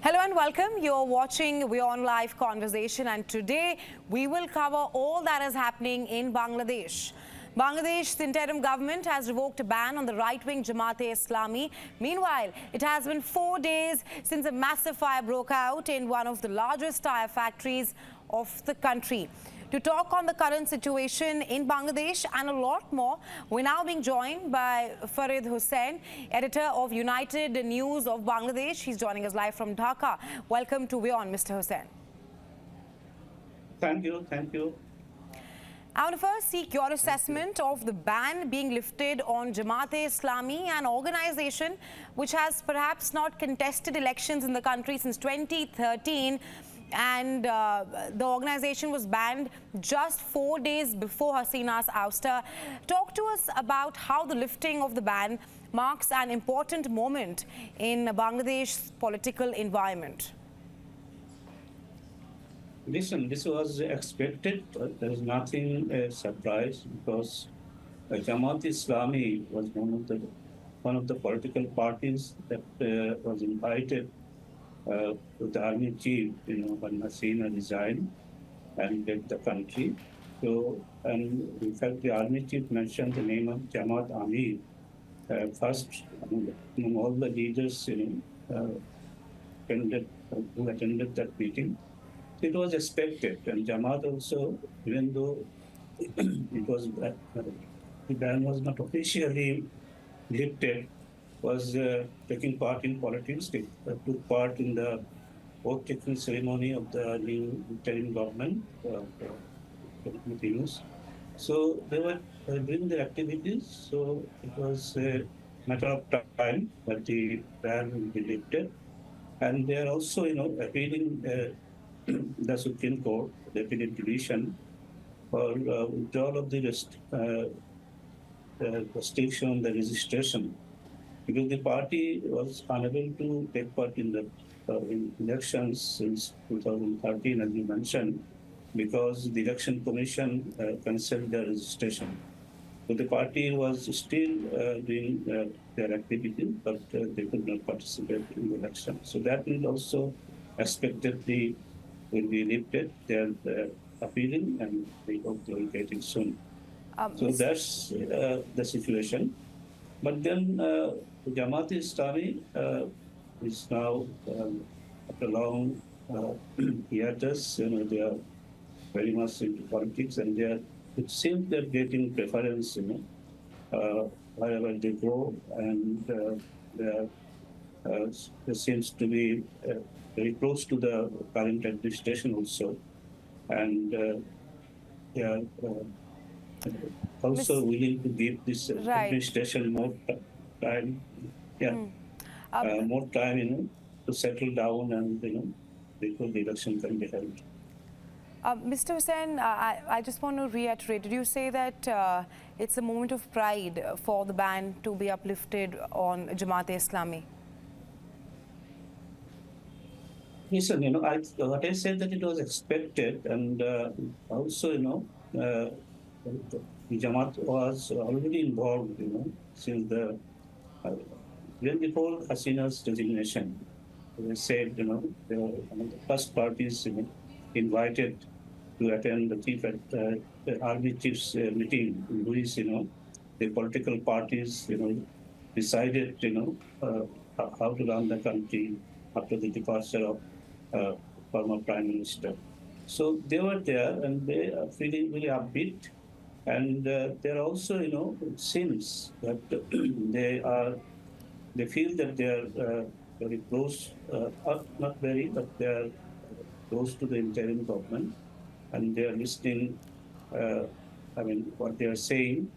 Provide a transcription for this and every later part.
Hello and welcome. You're watching WION Live Conversation, and today we will cover all that is happening in Bangladesh. Bangladesh's interim government has revoked a ban on the right-wing Jamaat-e-Islami. Meanwhile, it has been 4 days since a massive fire broke out in one of the largest tire factories of the country. To talk on the current situation in Bangladesh and a lot more, we're now being joined by Farid Hussain, editor of United News of Bangladesh. He's joining us live from Dhaka. Welcome to WION, Mr. Hussain. Thank you. I want to first seek your assessment of the ban being lifted on Jamaat-e-Islami, an organization which has perhaps not contested elections in the country since 2013. And the organization was banned just 4 days before Hasina's ouster. Talk to us about how the lifting of the ban marks an important moment in Bangladesh's political environment. Listen, this was expected. There is nothing surprise because Jamaat-e-Islami was one of the political parties that was invited to the army chief, when Hasina resigned and left the country. So, and in fact, the army chief mentioned the name of Jamaat Amir first among all the leaders, who attended that meeting. It was expected, and Jamaat also, even though it was the ban was not officially lifted, was taking part in politics. They took part in the oath-taking ceremony of the new interim government. So they were doing their activities. So it was a matter of time that the ban will be lifted. And they are also, appealing the Supreme Court, the appellate division, for withdrawal of the restriction, the registration, because the party was unable to take part in the in elections since 2013, as you mentioned, because the election commission cancelled the registration. So the party was still doing their activities, but they could not participate in the election. So that will also expectedly will be lifted. They are appealing, and we hope they will get it soon. So that's the situation. But then Jamaat-e-Islami is now, after long hiatus, they are very much into politics, and it seems they're getting preference, wherever they go, and there seems to be very close to the current administration also, and they are also willing to give this administration more time, more time, to settle down, and before the election can be held. Mr. Hussain, I just want to reiterate, did you say that it's a moment of pride for the ban to be uplifted on Jamaat-e-Islami? Listen, what I said, that it was expected, and also, the Jamaat was already involved, since even before Hasina's resignation. They said, they were one of the first parties invited to attend the army chief's meeting, in which, the political parties, decided, how to run the country after the departure of former Prime Minister. So they were there, and they are feeling really upbeat. And they're also, it seems that they feel that they are very close, not very, but they are close to the interim government, and they are listening, what they are saying,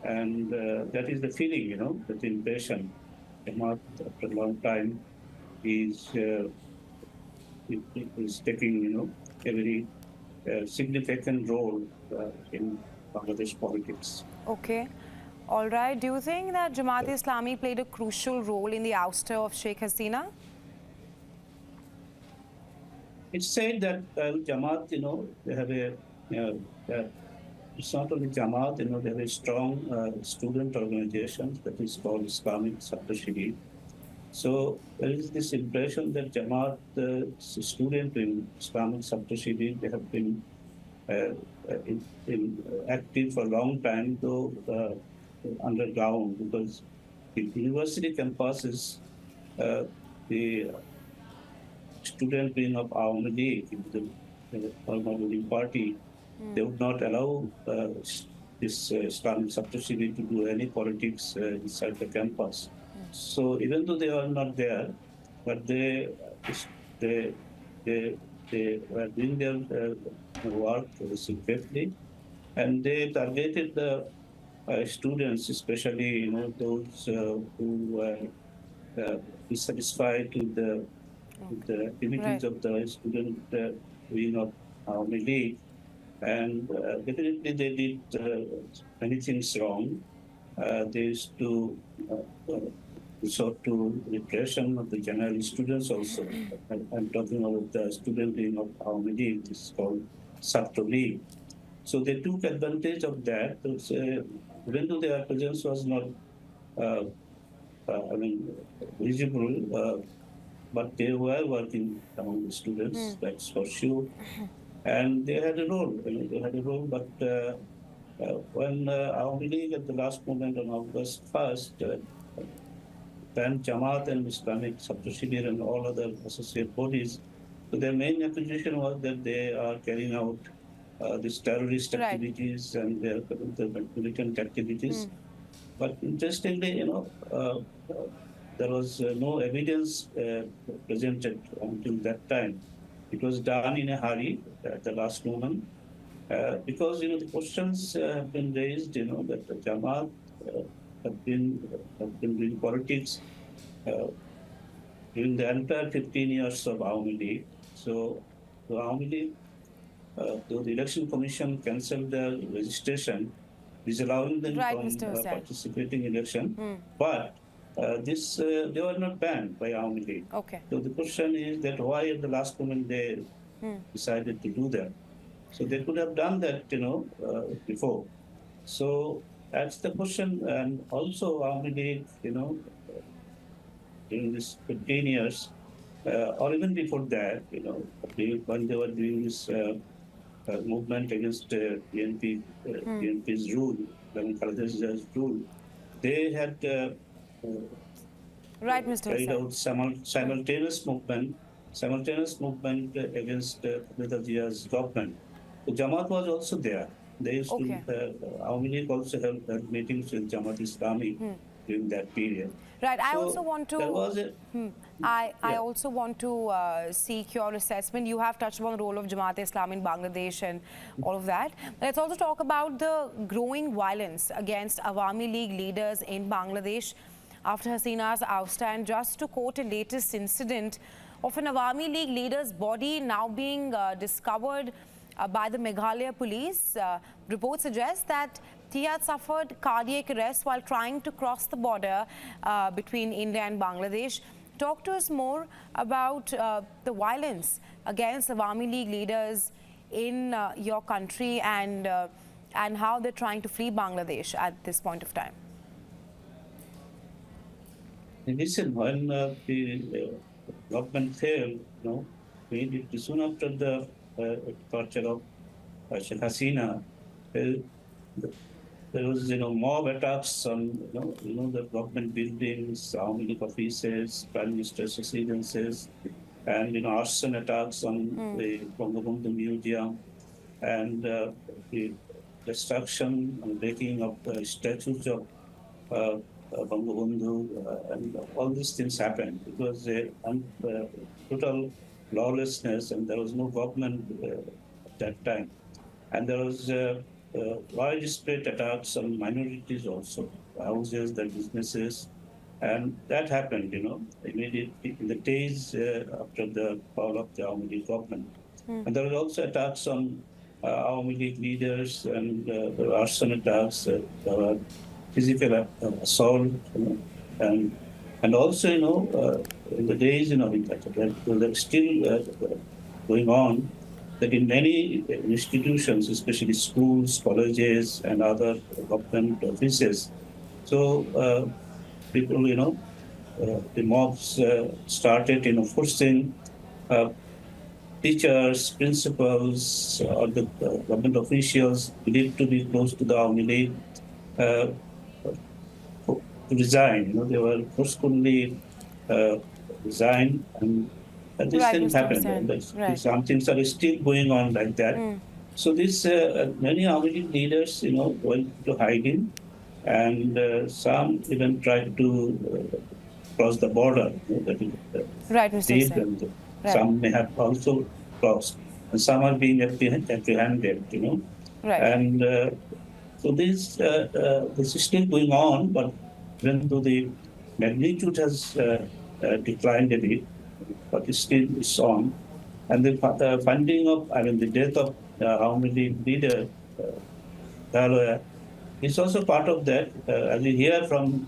and that is the feeling, that the impression. Jamaat, after a long time, is taking, a very significant role in Bangladesh politics. Okay. All right. Do you think that Jamaat-e-Islami played a crucial role in the ouster of Sheikh Hasina? It's said that Jamaat, they have it's not only Jamaat, they have a strong student organization that is called Islamic Sabta Shiri. So there is this impression that Jamaat, the student in Islamic subterfuge, they have been uh, active for a long time, though underground, because in university campuses, the student wing of Awami League, the former ruling party, they would not allow this Islamic subterfuge to do any politics inside the campus. So even though they are not there, but they they they were doing their work secretly, and they targeted the students, especially those who were dissatisfied with the activities of the student wing of Awami League, and definitely they did many things wrong. They used to resort to repression of the general students also. I'm talking about the student wing of Awami League, this is called Satto League. So they took advantage of that. Even though their presence was not, visible, but they were working among the students, that's for sure. And they had a role, but when Awami League at the last moment on August 1st, then Jamaat and Islamic subterfuge and all other associate bodies, so their main accusation was that they are carrying out these terrorist activities and their militant activities. But interestingly, there was no evidence presented until that time. It was done in a hurry at the last moment because the questions have been raised. That the Jamaat have been doing politics during the entire 15 years of Awami League. So the Awami League, the election commission cancelled their registration, disallowing them from participating in election. But they were not banned by Awami League. Okay. So the question is that why at the last moment they decided to do that? So they could have done that, before. So that's the question. And also Awami League, during this 15 years, or even before that, when they were doing this movement against PNP's rule, Khaleda's rule, they had carried out simultaneous movement against Khaleda's government. So Jamaat was also there. They used to, Awami League also held meetings with Jamaat-e-Islami during that period. Right. I So also want to. there was I also want to seek your assessment. You have touched upon the role of Jamaat-e-Islami in Bangladesh and all of that. Let's also talk about the growing violence against Awami League leaders in Bangladesh after Hasina's ouster. And just to quote a latest incident of an Awami League leader's body now being discovered by the Meghalaya police, reports suggest that he had suffered cardiac arrest while trying to cross the border between India and Bangladesh. Talk to us more about the violence against Awami League leaders in your country and how they're trying to flee Bangladesh at this point of time. Listen, when the government failed, soon after the departure of Sheikh Hasina, there was, mob attacks on, the government buildings, Awami League offices, Prime Minister's residences, and, arson attacks on the Bangabandhu Museum, and the destruction and breaking of the statues of Bangabandhu, and all these things happened. It was a total lawlessness, and there was no government at that time. And there was widespread attacks on minorities also, houses, their businesses, and that happened, immediately in the days after the fall of the Awami League government. And there were also attacks on Awami League leaders, and there were arson attacks, there were physical assault, and also, in the days, that's still going on, that in many institutions, especially schools, colleges, and other government offices, so people, the mobs started, forcing teachers, principals, or the government officials believed to be close to the Awami League uh, to resign. They were forcefully uh, resigned, and this Right, thing Mr. happened. Hussain. And Right. some things are still going on like that. So these many Awami League leaders, went to hiding, and some even tried to cross the border. That is Right, Mr. safe, Hussain. and Right. some may have also crossed, and some are being apprehended. Right. And so this is still going on, but even though the magnitude has declined a bit, but it still is on. And the funding of, the death of how many leader Daloya is also part of that. As we hear from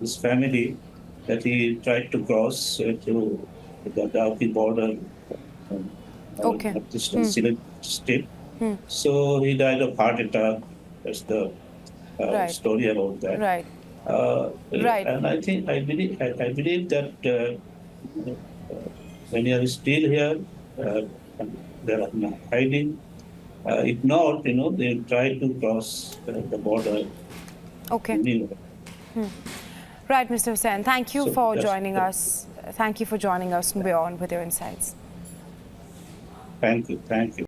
his family that he tried to cross to the Dauki border, Okay. northeastern Sylhet state. So he died of heart attack. That's the Right. story about that. Right. Uh, Right. And I believe that when you are still here, and they are not hiding. If not, they try to cross the border Okay. anywhere. Right, Mr. Hussain. Thank you So for that's- joining us. Thank you for joining us on Beyond with your insights. Thank you.